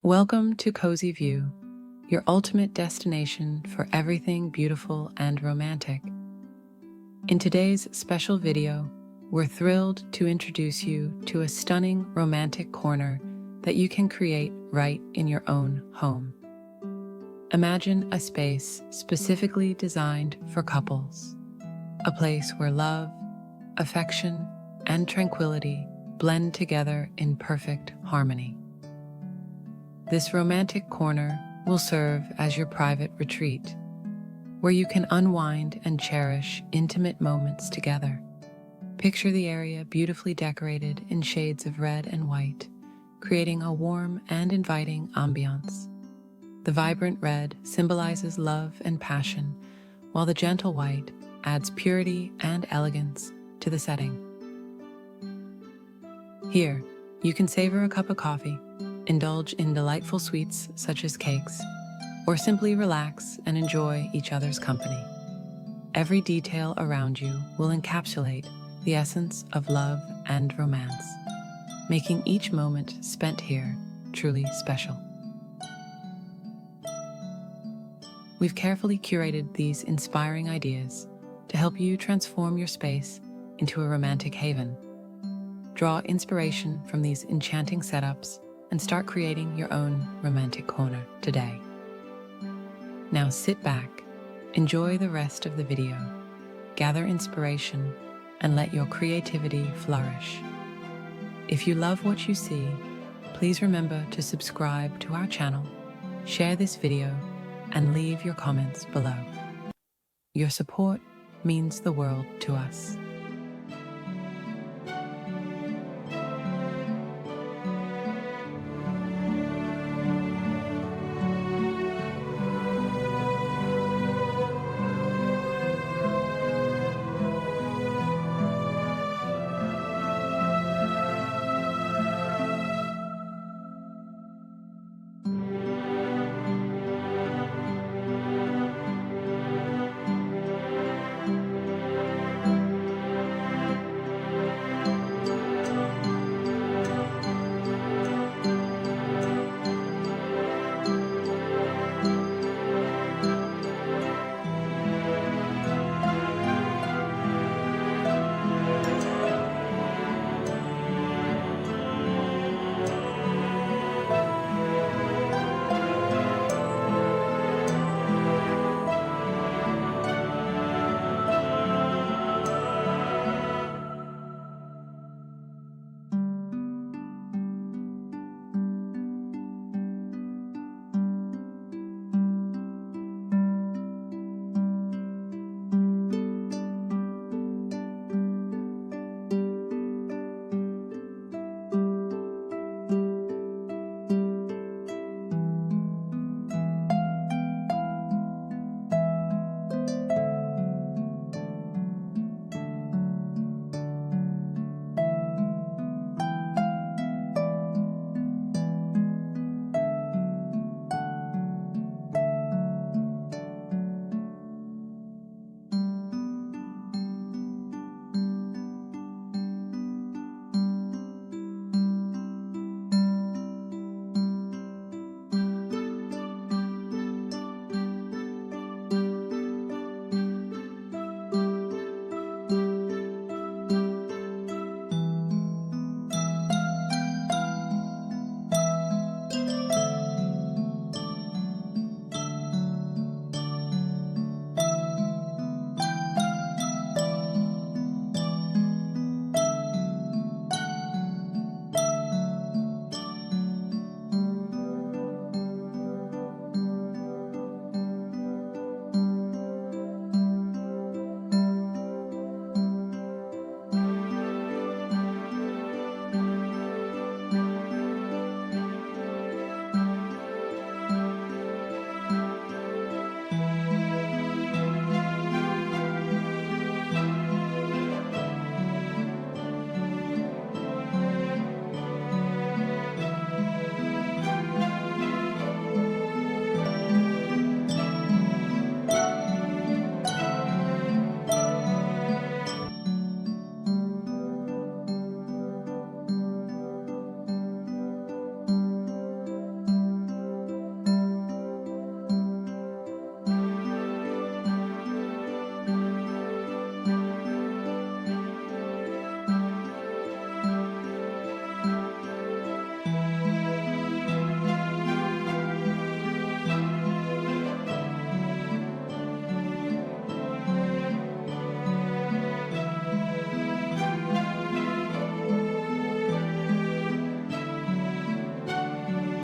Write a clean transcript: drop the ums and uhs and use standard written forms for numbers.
Welcome to Cozy Vue, your ultimate destination for everything beautiful and romantic. In today's special video, we're thrilled to introduce you to a stunning romantic corner that you can create right in your own home. Imagine a space specifically designed for couples, a place where love, affection, and tranquility blend together in perfect harmony. This romantic corner will serve as your private retreat, where you can unwind and cherish intimate moments together. Picture the area beautifully decorated in shades of red and white, creating a warm and inviting ambiance. The vibrant red symbolizes love and passion, while the gentle white adds purity and elegance to the setting. Here, you can savor a cup of coffee, indulge in delightful sweets such as cakes, or simply relax and enjoy each other's company. Every detail around you will encapsulate the essence of love and romance, making each moment spent here truly special. We've carefully curated these inspiring ideas to help you transform your space into a romantic haven. Draw inspiration from these enchanting setups and start creating your own romantic corner today. Now sit back, enjoy the rest of the video, gather inspiration, and let your creativity flourish. If you love what you see, please remember to subscribe to our channel, share this video, and leave your comments below. Your support means the world to us.